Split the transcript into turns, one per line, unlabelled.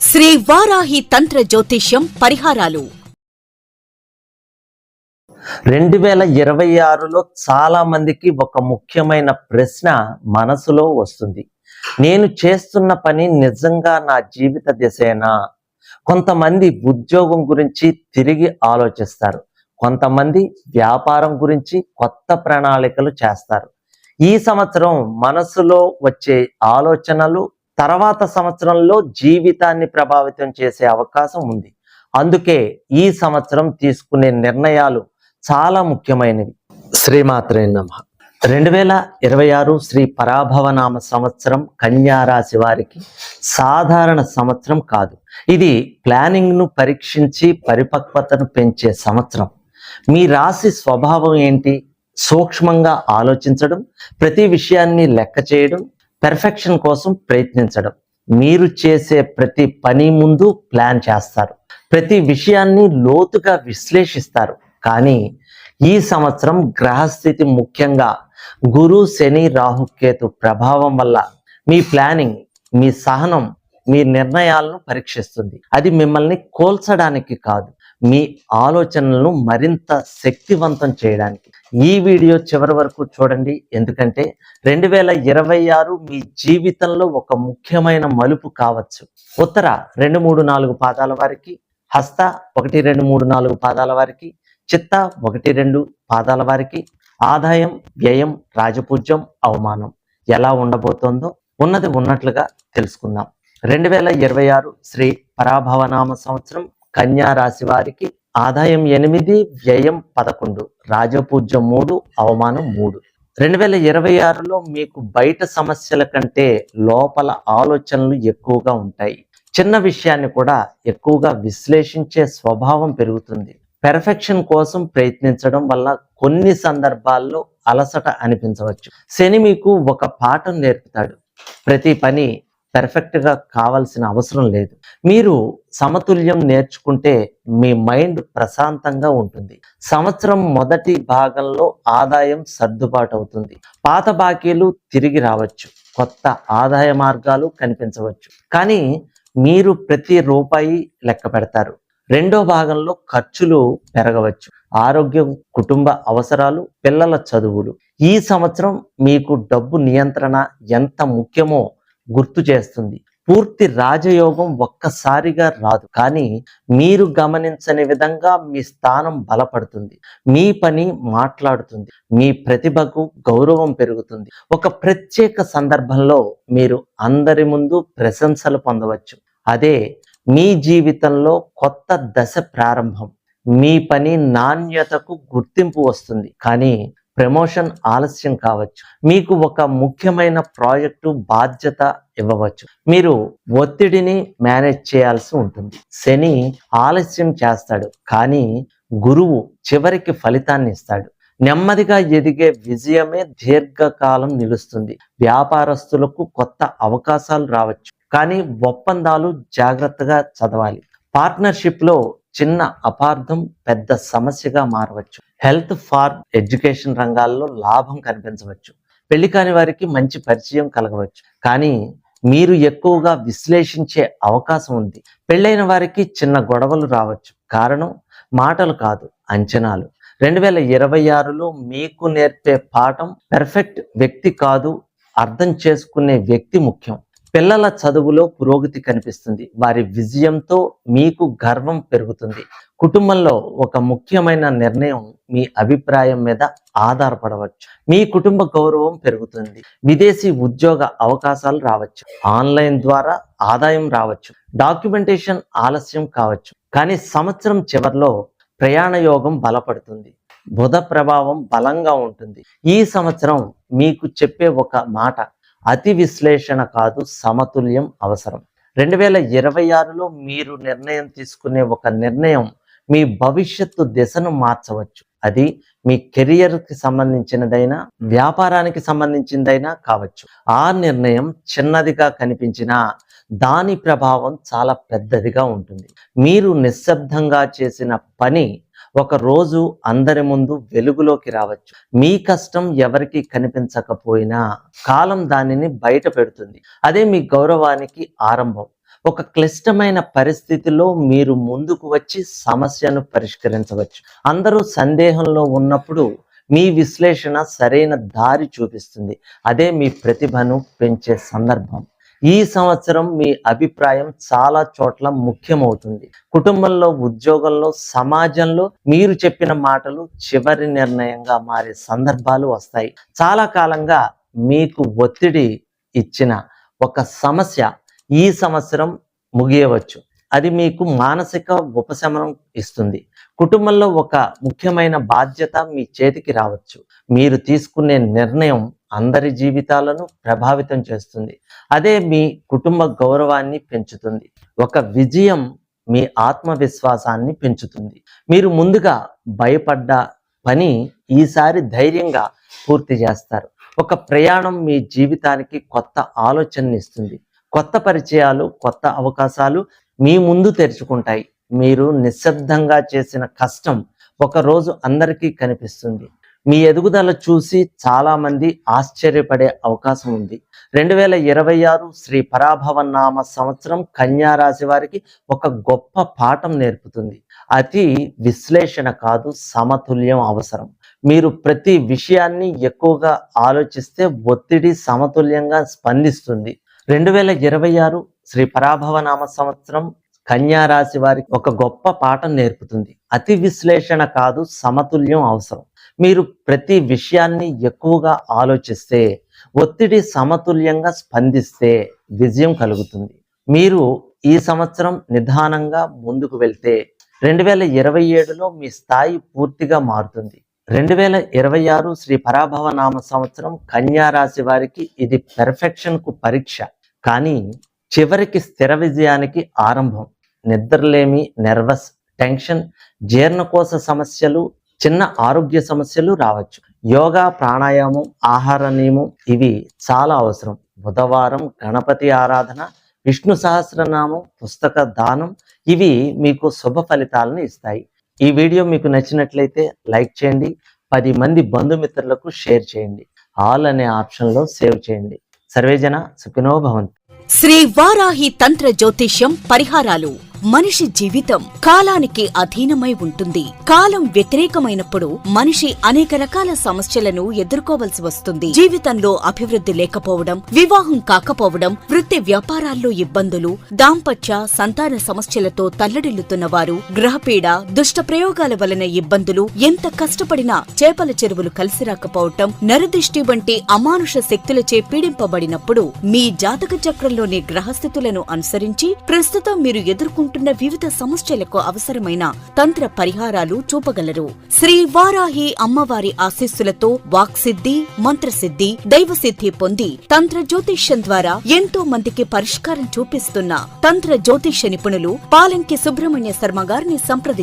శ్రీ వారాహి తంత్ర జ్యోతిష్యం పరిహారాలు
2026లో చాలా మందికి ఒక ముఖ్యమైన ప్రశ్న మనసులో వస్తుంది. నేను చేస్తున్న పని నిజంగా నా జీవిత దిశేనా? కొంతమంది ఉద్యోగం గురించి తిరిగి ఆలోచిస్తారు. కొంతమంది వ్యాపారం గురించి కొత్త ప్రణాళికలు చేస్తారు. ఈ సంవత్సరం మనసులో వచ్చే ఆలోచనలు తర్వాత సంవత్సరంలో జీవితాన్ని ప్రభావితం చేసే అవకాశం ఉంది. అందుకే ఈ సంవత్సరం తీసుకునే నిర్ణయాలు చాలా ముఖ్యమైనవి. శ్రీమాత్రే నమః. 2026 శ్రీ పరాభవనామ సంవత్సరం కన్యా రాశి వారికి సాధారణ సంవత్సరం కాదు. ఇది ప్లానింగ్ను పరీక్షించి పరిపక్వతను పెంచే సంవత్సరం. మీ రాశి స్వభావం ఏంటి? సూక్ష్మంగా ఆలోచించడం, ప్రతి విషయాన్ని లెక్క చేయడం, పెర్ఫెక్షన్ కోసం ప్రయత్నించడం. మీరు చేసే ప్రతి పని ముందు ప్లాన్ చేస్తారు, ప్రతి విషయాన్ని లోతుగా విశ్లేషిస్తారు. కానీ ఈ సంవత్సరం గ్రహస్థితి, ముఖ్యంగా గురు, శని, రాహుకేతు ప్రభావం వల్ల మీ ప్లానింగ్, మీ సహనం, మీ నిర్ణయాలను పరీక్షిస్తుంది. అది మిమ్మల్ని కోల్చడానికి కాదు, మీ ఆలోచనలను మరింత శక్తివంతం చేయడానికి. ఈ వీడియో చివరి వరకు చూడండి, ఎందుకంటే 2026 మీ జీవితంలో ఒక ముఖ్యమైన మలుపు కావచ్చు. ఉత్తర 2, 3, 4 పాదాల వారికి, హస్త 1, 2, 3, 4 పాదాల వారికి, చిత్త 1, 2 పాదాల వారికి ఆదాయం, వ్యయం, రాజపూజ్యం, అవమానం ఎలా ఉండబోతోందో ఉన్నది ఉన్నట్లుగా తెలుసుకుందాం. 2026 శ్రీ పరాభవనామ సంవత్సరం కన్యా రాశి వారికి ఆదాయం 8, వ్యయం 11, రాజపూజ్యం 3, అవమానం 3. 2026లో మీకు బయట సమస్యల కంటే లోపల ఆలోచనలు ఎక్కువగా ఉంటాయి. చిన్న విషయాన్ని కూడా ఎక్కువగా విశ్లేషించే స్వభావం పెరుగుతుంది. పెర్ఫెక్షన్ కోసం ప్రయత్నించడం వల్ల కొన్ని సందర్భాల్లో అలసట అనిపించవచ్చు. శని మీకు ఒక పాఠం నేర్పుతాడు. ప్రతి పని పెర్ఫెక్ట్గా కావాల్సిన అవసరం లేదు. మీరు సమతుల్యం నేర్చుకుంటే మీ మైండ్ ప్రశాంతంగా ఉంటుంది. సంవత్సరం మొదటి భాగంలో ఆదాయం సర్దుబాటు అవుతుంది. పాత బాకీలు తిరిగి రావచ్చు, కొత్త ఆదాయ మార్గాలు కనిపించవచ్చు. కానీ మీరు ప్రతి రూపాయి లెక్క పెడతారు. రెండో భాగంలో ఖర్చులు పెరగవచ్చు. ఆరోగ్యం, కుటుంబ అవసరాలు, పిల్లల చదువులు. ఈ సంవత్సరం మీకు డబ్బు నియంత్రణ ఎంత ముఖ్యమో గుర్తు చేస్తుంది. పూర్తి రాజయోగం ఒక్కసారిగా రాదు, కానీ మీరు గమనించని విధంగా మీ స్థానం బలపడుతుంది. మీ పని మాట్లాడుతుంది, మీ ప్రతిభకు గౌరవం పెరుగుతుంది. ఒక ప్రత్యేక సందర్భంలో మీరు అందరి ముందు ప్రశంసలు పొందవచ్చు. అదే మీ జీవితంలో కొత్త దశ ప్రారంభం. మీ పని నాణ్యతకు గుర్తింపు వస్తుంది, కానీ ప్రమోషన్ ఆలస్యం కావచ్చు. మీకు ఒక ముఖ్యమైన ప్రాజెక్టు బాధ్యత ఇవ్వవచ్చు. మీరు ఒత్తిడిని మేనేజ్ చేయాల్సి ఉంటుంది. శని ఆలస్యం చేస్తాడు, కానీ గురువు చివరికి ఫలితాన్ని ఇస్తాడు. నెమ్మదిగా ఎదిగే విజయమే దీర్ఘకాలం నిలుస్తుంది. వ్యాపారస్తులకు కొత్త అవకాశాలు రావచ్చు, కానీ ఒప్పందాలు జాగ్రత్తగా చదవాలి. పార్ట్నర్షిప్లో చిన్న అపార్థం పెద్ద సమస్యగా మారవచ్చు. హెల్త్, ఫార్ ఎడ్యుకేషన్ రంగాల్లో లాభం కనిపించవచ్చు. పెళ్లి కాని వారికి మంచి పరిచయం కలగవచ్చు, కానీ మీరు ఎక్కువగా విశ్లేషించే అవకాశం ఉంది. పెళ్ళైన వారికి చిన్న గొడవలు రావచ్చు. కారణం మాటలు కాదు, అంచనాలు. 2026లో మీకు నేర్పే పాఠం పెర్ఫెక్ట్ వ్యక్తి కాదు, అర్థం చేసుకునే వ్యక్తి ముఖ్యం. పిల్లల చదువులో పురోగతి కనిపిస్తుంది. వారి విజయంతో మీకు గర్వం పెరుగుతుంది. కుటుంబంలో ఒక ముఖ్యమైన నిర్ణయం మీ అభిప్రాయం మీద ఆధారపడవచ్చు. మీ కుటుంబ గౌరవం పెరుగుతుంది. విదేశీ ఉద్యోగ అవకాశాలు రావచ్చు. ఆన్లైన్ ద్వారా ఆదాయం రావచ్చు. డాక్యుమెంటేషన్ ఆలస్యం కావచ్చు, కానీ సంవత్సరం చివరిలో ప్రయాణ యోగం బలపడుతుంది. బుధ ప్రభావం బలంగా ఉంటుంది. ఈ సంవత్సరం మీకు చెప్పే ఒక మాట, అతి విశ్లేషణ కాదు, సమతుల్యం అవసరం. 2026లో మీరు నిర్ణయం తీసుకునే ఒక నిర్ణయం మీ భవిష్యత్తు దిశను మార్చవచ్చు. అది మీ కెరియర్కి సంబంధించినదైనా, వ్యాపారానికి సంబంధించిందైనా కావచ్చు. ఆ నిర్ణయం చిన్నదిగా కనిపించినా దాని ప్రభావం చాలా పెద్దదిగా ఉంటుంది. మీరు నిశ్శబ్దంగా చేసిన పని ఒక రోజు అందరి ముందు వెలుగులోకి రావచ్చు. మీ కష్టం ఎవరికి కనిపించకపోయినా కాలం దానిని బయట పెడుతుంది. అదే మీ గౌరవానికి ఆరంభం. ఒక క్లిష్టమైన పరిస్థితిలో మీరు ముందుకు వచ్చి సమస్యను పరిష్కరించవచ్చు. అందరూ సందేహంలో ఉన్నప్పుడు మీ విశ్లేషణ సరైన దారి చూపిస్తుంది. అదే మీ ప్రతిభను పెంచే సందర్భం. ఈ సంవత్సరం మీ అభిప్రాయం చాలా చోట్ల ముఖ్యమవుతుంది. కుటుంబంలో, ఉద్యోగంలో, సమాజంలో మీరు చెప్పిన మాటలు చివరి నిర్ణయంగా మారే సందర్భాలు వస్తాయి. చాలా కాలంగా మీకు ఒత్తిడి ఇచ్చిన ఒక సమస్య ఈ సంవత్సరం ముగియవచ్చు. అది మీకు మానసిక ఉపశమనం ఇస్తుంది. కుటుంబంలో ఒక ముఖ్యమైన బాధ్యత మీ చేతికి రావచ్చు. మీరు తీసుకునే నిర్ణయం అందరి జీవితాలను ప్రభావితం చేస్తుంది. అదే మీ కుటుంబ గౌరవాన్ని పెంచుతుంది. ఒక విజయం మీ ఆత్మవిశ్వాసాన్ని పెంచుతుంది. మీరు ముందుగా భయపడ్డ పని ఈసారి ధైర్యంగా పూర్తి చేస్తారు. ఒక ప్రయాణం మీ జీవితానికి కొత్త ఆలోచనని ఇస్తుంది. కొత్త పరిచయాలు, కొత్త అవకాశాలు మీ ముందు తెరుచుకుంటాయి. మీరు నిశ్శబ్దంగా చేసిన కష్టం ఒకరోజు అందరికీ కనిపిస్తుంది. మీ ఎదుగుదల చూసి చాలా మంది ఆశ్చర్యపడే అవకాశం ఉంది. 2026 శ్రీ పరాభవనామ సంవత్సరం కన్యా రాశి వారికి ఒక గొప్ప పాఠం నేర్పుతుంది. అతి విశ్లేషణ కాదు, సమతుల్యం అవసరం. మీరు ప్రతి విషయాన్ని ఎక్కువగా ఆలోచిస్తే ఒత్తిడి సమతుల్యంగా స్పందిస్తుంది. 2026 శ్రీ పరాభవనామ సంవత్సరం కన్యా రాశి వారికి ఒక గొప్ప పాఠం నేర్పుతుంది. అతి విశ్లేషణ కాదు, సమతుల్యం అవసరం. మీరు ప్రతి విషయాన్ని ఎక్కువగా ఆలోచిస్తే, ఒత్తిడి సమతుల్యంగా స్పందిస్తే విజయం కలుగుతుంది. మీరు ఈ సంవత్సరం నిదానంగా ముందుకు వెళ్తే 2027లో మీ స్థాయి పూర్తిగా మారుతుంది. 2026 శ్రీ పరాభవనామ సంవత్సరం కన్యా రాశి వారికి ఇది పెర్ఫెక్షన్కు పరీక్ష, కానీ చివరికి స్థిర విజయానికి ఆరంభం. నిద్రలేమి, నెర్వస్, టెన్షన్, జీర్ణకోశ సమస్యలు, చిన్న ఆరోగ్య సమస్యలు రావచ్చు. యోగా, ప్రాణాయామం, ఆహార నియమం ఇవి చాలా అవసరం. బుధవారం గణపతి ఆరాధన, విష్ణు సహస్రనామం, పుస్తక దానం ఇవి మీకు శుభ ఫలితాలను ఇస్తాయి. ఈ వీడియో మీకు నచ్చినట్లయితే లైక్ చేయండి. 10 మంది బంధుమిత్రులకు షేర్ చేయండి. ఆల్ అనే ఆప్షన్లో సేవ్ చేయండి. సర్వేజన సుఖినో భవంతు.
శ్రీ వారాహి తంత్ర జ్యోతిష్యం పరిహారాలు. మనిషి జీవితం కాలానికి అధీనమై ఉంటుంది. కాలం వ్యతిరేకమైనప్పుడు మనిషి అనేక రకాల సమస్యలను ఎదుర్కోవలసి వస్తుంది. జీవితంలో అభివృద్ధి లేకపోవడం, వివాహం కాకపోవడం, వృత్తి వ్యాపారాల్లో ఇబ్బందులు, దాంపత్య సంతాన సమస్యలతో తల్లడిల్లుతున్న వారు, గ్రహపీడ, దుష్ట ప్రయోగాల వలన ఇబ్బందులు, ఎంత కష్టపడినా చేపల చెరువులు కలిసి రాకపోవటం, నరదిష్టి వంటి అమానుష శక్తులచే పీడింపబడినప్పుడు మీ జాతక చక్రంలోని గ్రహస్థితులను అనుసరించి ప్రస్తుతం మీరు ఎదుర్కొంటున్న వివిధ సమస్యలకు అవసరమైన తంత్ర పరిహారాలు చూపగలరు. శ్రీ వారాహి అమ్మవారి ఆశీస్సులతో వాక్సిద్ధి, మంత్రసిద్ధి, దైవసిద్ధి పొంది తంత్ర జ్యోతిష్యం ద్వారా ఎంతో మందికి పరిష్కారం చూపిస్తున్న తంత్ర జ్యోతిష్య నిపుణులు పాలంకి సుబ్రహ్మణ్య శర్మ గారిని సంప్రదించండి.